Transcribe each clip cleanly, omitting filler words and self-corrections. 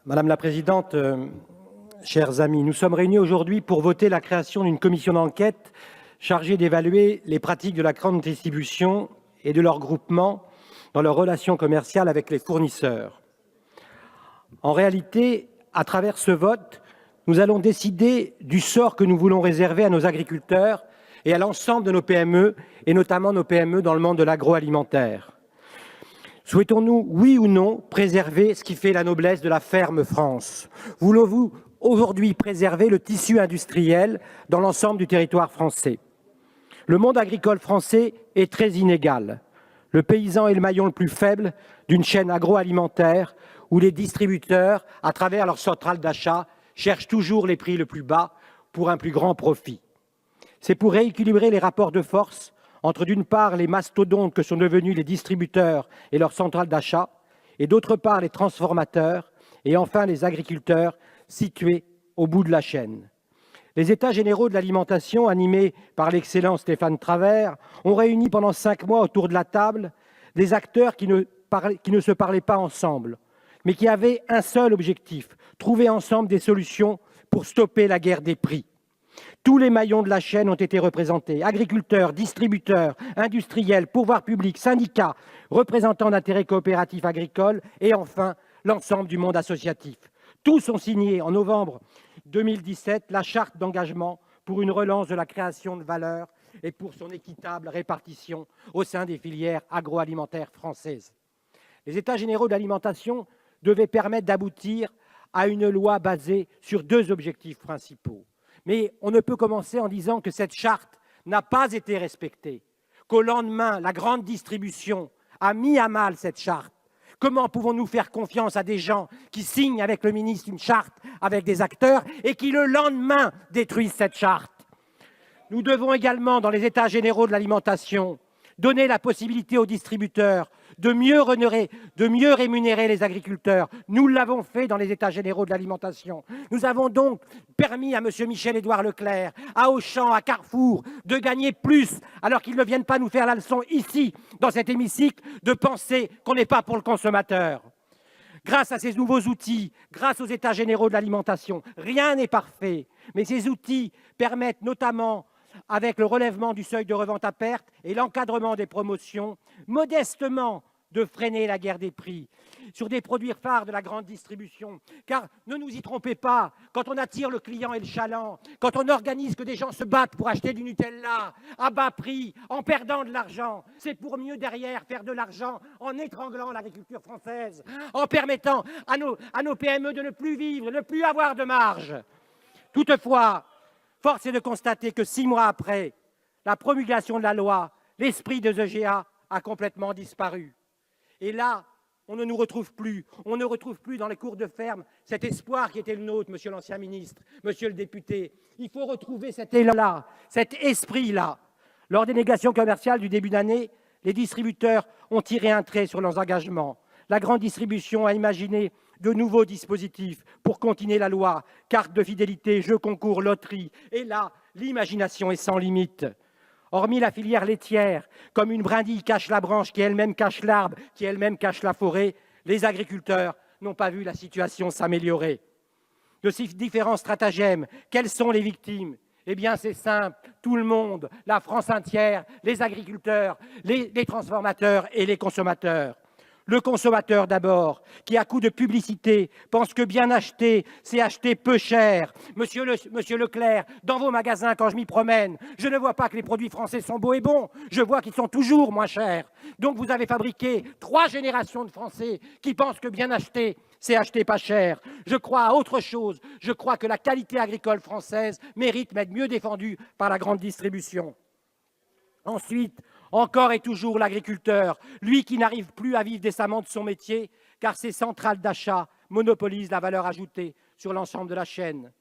Madame la présidente, chers amis, nous sommes réunis aujourd'hui pour voter la création d'une commission d'enquête chargée d'évaluer les pratiques de la grande distribution et de leurs groupements dans leurs relations commerciales avec les fournisseurs. En réalité, à travers ce vote, nous allons décider du sort que nous voulons réserver à nos agriculteurs et à l'ensemble de nos PME, et notamment nos PME dans le monde de l'agroalimentaire. Souhaitons-nous, oui ou non, préserver ce qui fait la noblesse de la ferme France? Voulons-vous aujourd'hui préserver le tissu industriel dans l'ensemble du territoire français? Le monde agricole français est très inégal. Le paysan est le maillon le plus faible d'une chaîne agroalimentaire où les distributeurs, à travers leurs centrales d'achat, cherchent toujours les prix les plus bas pour un plus grand profit. C'est pour rééquilibrer les rapports de force entre, d'une part, les mastodontes que sont devenus les distributeurs et leurs centrales d'achat, et d'autre part, les transformateurs, et enfin les agriculteurs situés au bout de la chaîne. Les États généraux de l'alimentation, animés par l'excellent Stéphane Travert, ont réuni pendant 5 mois autour de la table des acteurs qui ne se parlaient pas ensemble, mais qui avaient un seul objectif, trouver ensemble des solutions pour stopper la guerre des prix. Tous les maillons de la chaîne ont été représentés, agriculteurs, distributeurs, industriels, pouvoirs publics, syndicats, représentants d'intérêts coopératifs agricoles et enfin l'ensemble du monde associatif. Tous ont signé en novembre 2017 la charte d'engagement pour une relance de la création de valeur et pour son équitable répartition au sein des filières agroalimentaires françaises. Les États généraux de l'alimentation devaient permettre d'aboutir à une loi basée sur 2 objectifs principaux. Mais on ne peut commencer en disant que cette charte n'a pas été respectée, qu'au lendemain, la grande distribution a mis à mal cette charte. Comment pouvons-nous faire confiance à des gens qui signent avec le ministre une charte avec des acteurs et qui, le lendemain, détruisent cette charte? Nous devons également, dans les États généraux de l'alimentation, donner la possibilité aux distributeurs de mieux rémunérer les agriculteurs. Nous l'avons fait dans les États généraux de l'alimentation. Nous avons donc permis à M. Michel-Édouard Leclerc, à Auchan, à Carrefour, de gagner plus, alors qu'ils ne viennent pas nous faire la leçon ici, dans cet hémicycle, de penser qu'on n'est pas pour le consommateur. Grâce à ces nouveaux outils, grâce aux États généraux de l'alimentation, rien n'est parfait, mais ces outils permettent notamment, avec le relèvement du seuil de revente à perte et l'encadrement des promotions, modestement de freiner la guerre des prix sur des produits phares de la grande distribution. Car ne nous y trompez pas, quand on attire le client et le chaland, quand on organise que des gens se battent pour acheter du Nutella à bas prix, en perdant de l'argent, c'est pour mieux derrière faire de l'argent en étranglant l'agriculture française, en permettant à nos PME de ne plus vivre, de ne plus avoir de marge. Toutefois, force est de constater que 6 mois après la promulgation de la loi, l'esprit des EGA a complètement disparu. Et là, on ne nous retrouve plus. On ne retrouve plus dans les cours de ferme cet espoir qui était le nôtre, monsieur l'ancien ministre, monsieur le député. Il faut retrouver cet élan-là, cet esprit-là. Lors des négociations commerciales du début d'année, les distributeurs ont tiré un trait sur leurs engagements. La grande distribution a imaginé de nouveaux dispositifs pour continuer la loi, carte de fidélité, jeux concours, loterie. Et là, l'imagination est sans limite. Hormis la filière laitière, comme une brindille cache la branche qui elle-même cache l'arbre, qui elle-même cache la forêt, les agriculteurs n'ont pas vu la situation s'améliorer. De ces différents stratagèmes, quelles sont les victimes? Eh bien, c'est simple, tout le monde, la France entière, les agriculteurs, les transformateurs et les consommateurs. Le consommateur d'abord, qui à coup de publicité pense que bien acheter, c'est acheter peu cher. Monsieur Leclerc, dans vos magasins, quand je m'y promène, je ne vois pas que les produits français sont beaux et bons, je vois qu'ils sont toujours moins chers. Donc vous avez fabriqué 3 générations de Français qui pensent que bien acheter, c'est acheter pas cher. Je crois à autre chose, je crois que la qualité agricole française mérite d'être mieux défendue par la grande distribution. Ensuite, encore et toujours l'agriculteur, lui qui n'arrive plus à vivre décemment de son métier, car ses centrales d'achat monopolisent la valeur ajoutée sur l'ensemble de la chaîne.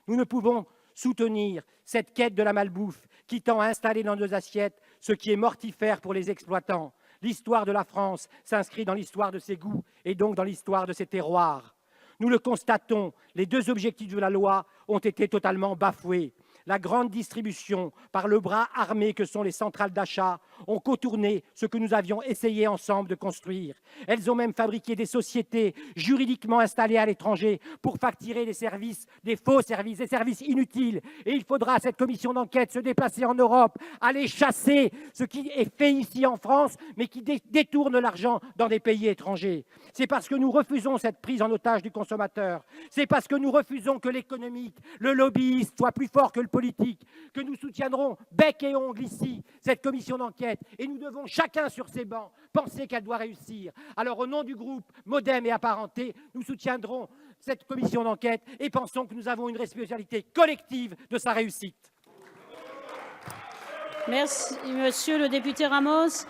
Nous ne pouvons soutenir cette quête de la malbouffe qui tend à installer dans nos assiettes ce qui est mortifère pour les exploitants. L'histoire de la France s'inscrit dans l'histoire de ses goûts et donc dans l'histoire de ses terroirs. Nous le constatons, les 2 objectifs de la loi ont été totalement bafoués. La grande distribution, par le bras armé que sont les centrales d'achat, ont contourné ce que nous avions essayé ensemble de construire. Elles ont même fabriqué des sociétés juridiquement installées à l'étranger pour facturer des services, des faux services, des services inutiles. Et il faudra à cette commission d'enquête se déplacer en Europe, aller chasser ce qui est fait ici en France, mais qui détourne l'argent dans des pays étrangers. C'est parce que nous refusons cette prise en otage du consommateur. C'est parce que nous refusons que l'économique, le lobbyiste soit plus fort que le politique, que nous soutiendrons bec et ongle ici cette commission d'enquête. Et nous devons chacun sur ces bancs penser qu'elle doit réussir. Alors au nom du groupe Modem et Apparentés, nous soutiendrons cette commission d'enquête et pensons que nous avons une responsabilité collective de sa réussite. Merci, monsieur le député Ramos.